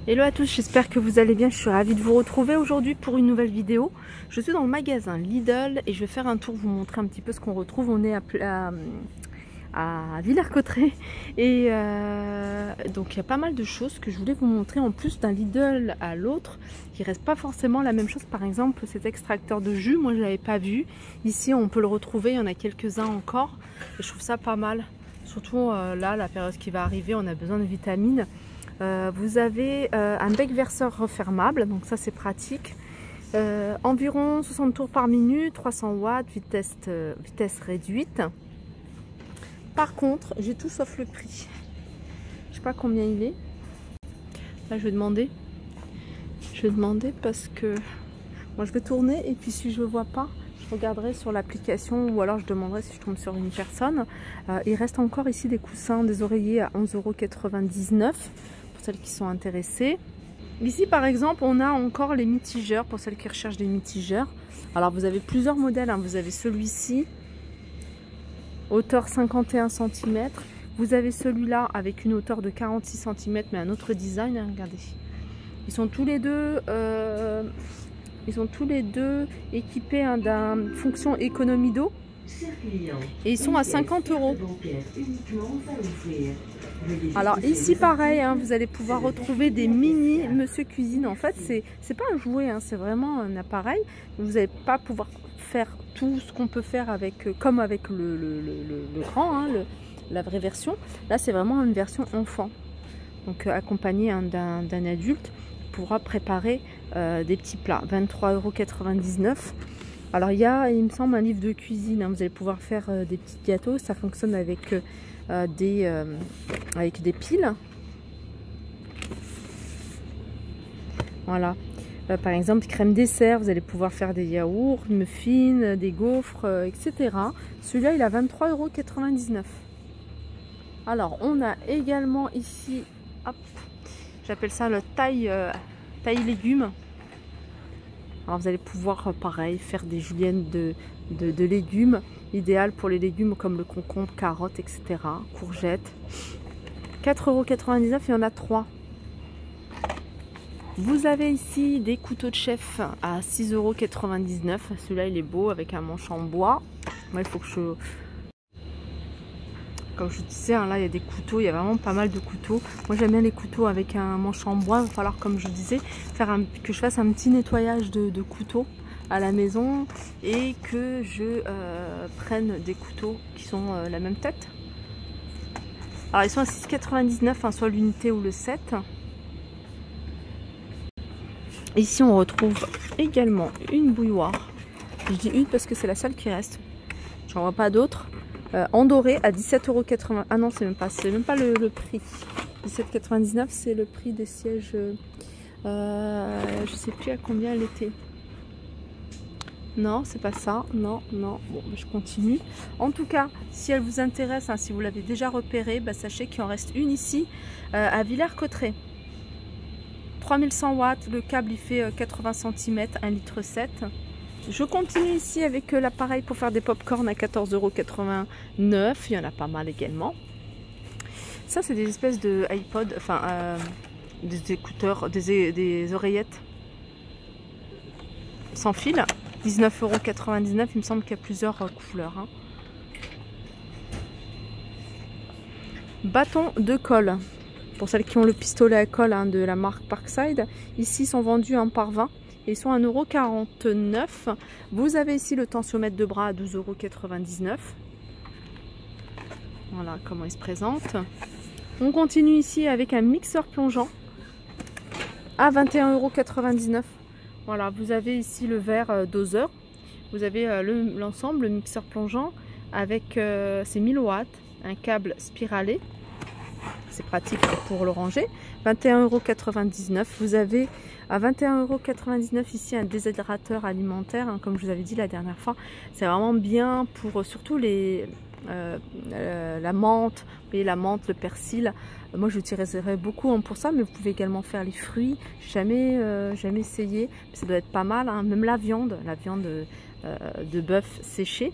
Hello à tous, j'espère que vous allez bien. Je suis ravie de vous retrouver aujourd'hui pour une nouvelle vidéo. Je suis dans le magasin Lidl et je vais faire un tour, vous montrer un petit peu ce qu'on retrouve. On est à Villers-Cotterêts et donc il y a pas mal de choses que je voulais vous montrer. En plus, d'un Lidl à l'autre, il reste pas forcément la même chose. Par exemple, cet extracteur de jus, moi je l'avais pas vu. Ici on peut le retrouver, il y en a quelques-uns encore et je trouve ça pas mal. Surtout là, la période qui va arriver, on a besoin de vitamines. Vous avez un bec verseur refermable, donc ça c'est pratique. Environ 60 tours par minute, 300 watts, vitesse réduite. Par contre, j'ai tout sauf le prix. Je sais pas combien il est. Là, je vais demander. Je vais demander parce que moi je vais tourner et puis si je ne vois pas, je regarderai sur l'application ou alors je demanderai si je tombe sur une personne. Il reste encore ici des coussins, des oreillers à 11,99 € pour celles qui sont intéressées. Ici par exemple, on a encore les mitigeurs pour celles qui recherchent des mitigeurs. Alors vous avez plusieurs modèles, hein. Vous avez celui-ci, hauteur 51 cm. Vous avez celui-là avec une hauteur de 46 cm mais un autre design, hein. Regardez. Ils sont tous les deux... équipés d'une fonction économie d'eau et ils sont à 50 €. Alors ici pareil, hein, vous allez pouvoir retrouver des mini Monsieur Cuisine. En fait c'est pas un jouet, hein, c'est vraiment un appareil. Vous n'allez pas pouvoir faire tout ce qu'on peut faire avec, comme avec le grand, hein, la vraie version. Là c'est vraiment une version enfant, donc accompagné, hein, d'un adulte. Pourra préparer des petits plats. 23,99 €. Alors il y a, il me semble, un livre de cuisine, hein. Vous allez pouvoir faire des petits gâteaux. Ça fonctionne avec des piles. Voilà. Par exemple, crème dessert, vous allez pouvoir faire des yaourts, muffins, des gaufres, etc. Celui-là, il a 23,99 €. Alors on a également ici, hop, j'appelle ça le taille légumes. Alors vous allez pouvoir pareil faire des juliennes de légumes, idéal pour les légumes comme le concombre, carottes, etc. Courgettes. 4,99 €, il y en a 3. Vous avez ici des couteaux de chef à 6,99 €. Celui-là il est beau avec un manche en bois. Moi il faut que je... Comme je disais, hein, là il y a des couteaux, il y a vraiment pas mal de couteaux. Moi j'aime bien les couteaux avec un manche en bois. Il va falloir, comme je disais, que je fasse un petit nettoyage de couteaux à la maison et que je prenne des couteaux qui sont la même tête. Alors ils sont à 6,99 €, hein, soit l'unité ou le set. Ici on retrouve également une bouilloire. Je dis une parce que c'est la seule qui reste. J'en vois pas d'autres. En doré à 17,80 €. Ah non, c'est même pas le prix. 17,99 €, c'est le prix des sièges. Je sais plus à combien elle était. Non, c'est pas ça. Non. Bon, je continue. En tout cas, si elle vous intéresse, hein, si vous l'avez déjà repérée, bah, sachez qu'il en reste une ici à Villers-Cotterêts. 3100 watts. Le câble il fait 80 cm, 1,7 litre. Je continue ici avec l'appareil pour faire des pop-corn à 14,89 €. Il y en a pas mal également. Ça, c'est des espèces de iPod, enfin des écouteurs, des oreillettes sans fil. 19,99 €. Il me semble qu'il y a plusieurs couleurs, hein. Bâton de colle. Pour celles qui ont le pistolet à colle, hein, de la marque Parkside. Ici, ils sont vendus 1 par 20. Ils sont à 1,49 €. Vous avez ici le tensiomètre de bras à 12,99 €. Voilà comment il se présente. On continue ici avec un mixeur plongeant à 21,99 €. Voilà, vous avez ici le verre doseur. Vous avez l'ensemble, le mixeur plongeant avec ses 1000 watts, un câble spiralé. C'est pratique pour le ranger. 21,99 €. Vous avez à 21,99 € ici un déshydrateur alimentaire, hein, comme je vous avais dit la dernière fois. C'est vraiment bien pour surtout la menthe, la menthe, le persil. Moi je l'utiliserai beaucoup, hein, pour ça, mais vous pouvez également faire les fruits. Jamais essayé, mais ça doit être pas mal, hein. Même la viande de bœuf séché.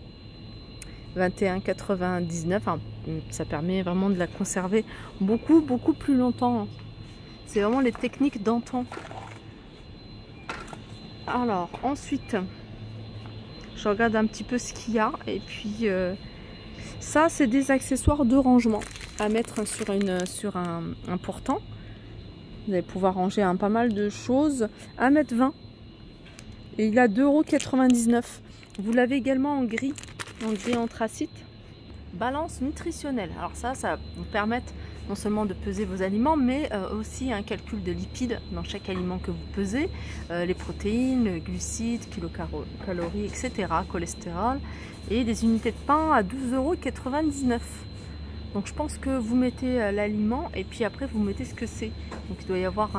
21,99 €, hein, ça permet vraiment de la conserver beaucoup plus longtemps, hein. C'est vraiment les techniques d'antan. Alors ensuite, je regarde un petit peu ce qu'il y a. Et puis ça, c'est des accessoires de rangement à mettre sur un portant. Vous allez pouvoir ranger pas mal de choses. 1,20 m. Et il a 2,99 €. Vous l'avez également en gris anthracite. Balance nutritionnelle. Alors ça va vous permettre non seulement de peser vos aliments, mais aussi un calcul de lipides dans chaque aliment que vous pesez. Les protéines, le glucides, kilocalories, etc. Cholestérol. Et des unités de pain à 12,99 €. Donc je pense que vous mettez l'aliment et puis après vous mettez ce que c'est. Donc il doit y avoir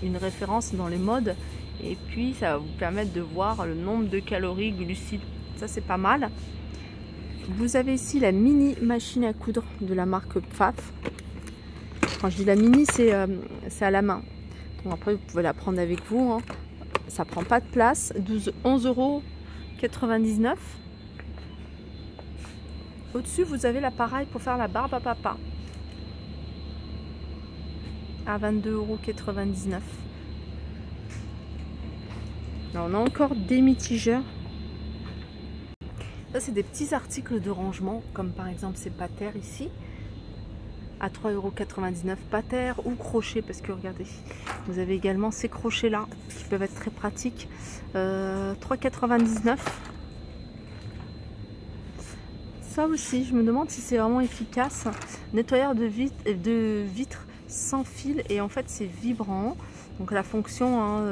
une référence dans les modes. Et puis ça va vous permettre de voir le nombre de calories, glucides. Ça c'est pas mal. Vous avez ici la mini machine à coudre de la marque Pfaff. Quand je dis la mini, c'est à la main. Donc après vous pouvez la prendre avec vous. Hein. Ça prend pas de place. 11,99 €. Au-dessus, vous avez l'appareil pour faire la barbe à papa. À 22,99 €. Là, on a encore des mitigeurs. Ça, c'est des petits articles de rangement, comme par exemple ces patères ici. À 3,99 € patères ou crochets, parce que regardez, vous avez également ces crochets-là qui peuvent être très pratiques. 3,99 €. Ça aussi, je me demande si c'est vraiment efficace. Nettoyeur de vitres sans fil et en fait c'est vibrant. Donc la fonction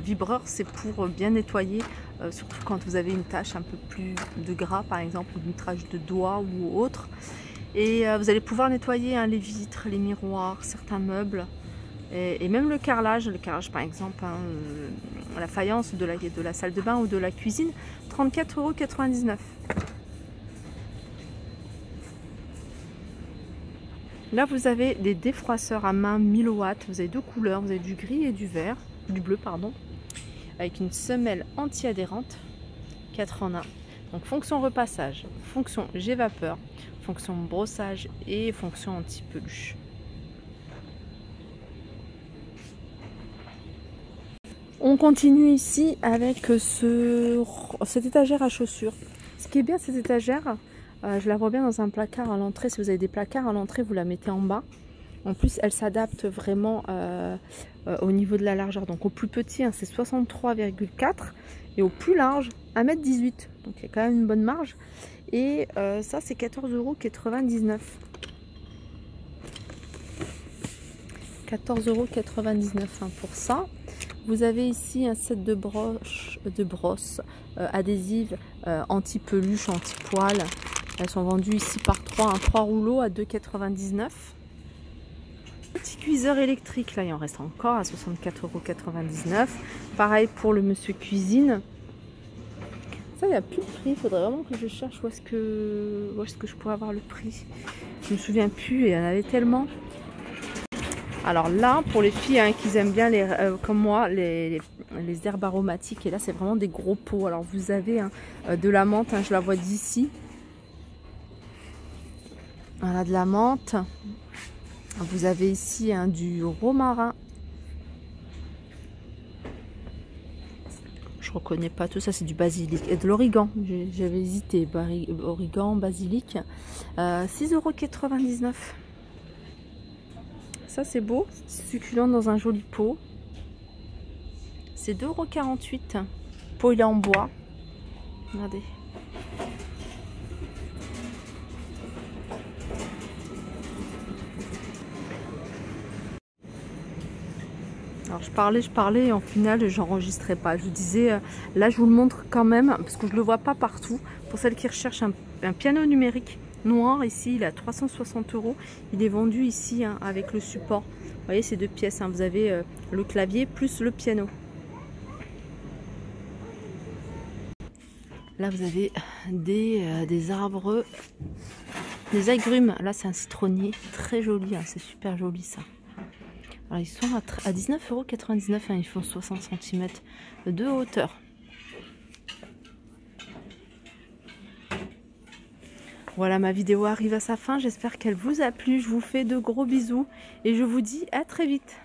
vibreur, c'est pour bien nettoyer, surtout quand vous avez une tache un peu plus de gras par exemple, ou une tache de doigt ou autre. Et vous allez pouvoir nettoyer les vitres, les miroirs, certains meubles et même le carrelage par exemple, la faïence de la salle de bain ou de la cuisine. 34,99 €. Là, vous avez des défroisseurs à main 1000 watts. Vous avez deux couleurs. Vous avez du gris et du bleu, pardon, avec une semelle anti-adhérente, 4 en 1. Donc, fonction repassage, fonction jet vapeur, fonction brossage et fonction anti-peluche. On continue ici avec cette étagère à chaussures. Ce qui est bien, cette étagère, je la vois bien dans un placard à l'entrée. Si vous avez des placards à l'entrée, vous la mettez en bas. En plus, elle s'adapte vraiment au niveau de la largeur. Donc au plus petit, c'est 63,4 et au plus large, 1,18 m. Donc il y a quand même une bonne marge. Et ça, c'est 14,99 €. 14,99 € pour ça. Vous avez ici un set de brosses adhésives anti-peluche, anti-poil. Elles sont vendues ici par 3 rouleaux à 2,99 €. Petit cuiseur électrique, là il en reste encore à 64,99 €. Pareil pour le monsieur cuisine. Ça, il n'y a plus de prix. Il faudrait vraiment que je cherche où est-ce que je pourrais avoir le prix. Je me souviens plus et il y en avait tellement. Alors là, pour les filles qui aiment bien, comme moi, les herbes aromatiques, et là c'est vraiment des gros pots. Alors vous avez de la menthe, je la vois d'ici. Voilà, de la menthe. Vous avez ici du romarin. Je reconnais pas tout ça, c'est du basilic et de l'origan. J'avais hésité, origan, basilic. 6,99 €. Ça c'est beau, succulent dans un joli pot. C'est 2,48 €. Le pot il est en bois. Regardez. Alors je parlais et en final j'enregistrais pas. Je vous disais, là je vous le montre quand même parce que je le vois pas partout. Pour celles qui recherchent un piano numérique noir, ici il est à 360 €. Il est vendu ici avec le support. Vous voyez, c'est 2 pièces. Vous avez le clavier plus le piano. Là vous avez des arbres, des agrumes. Là c'est un citronnier très joli, c'est super joli ça. Alors, ils sont à 19,99 €, ils font 60 cm de hauteur. Voilà, ma vidéo arrive à sa fin. J'espère qu'elle vous a plu. Je vous fais de gros bisous et je vous dis à très vite.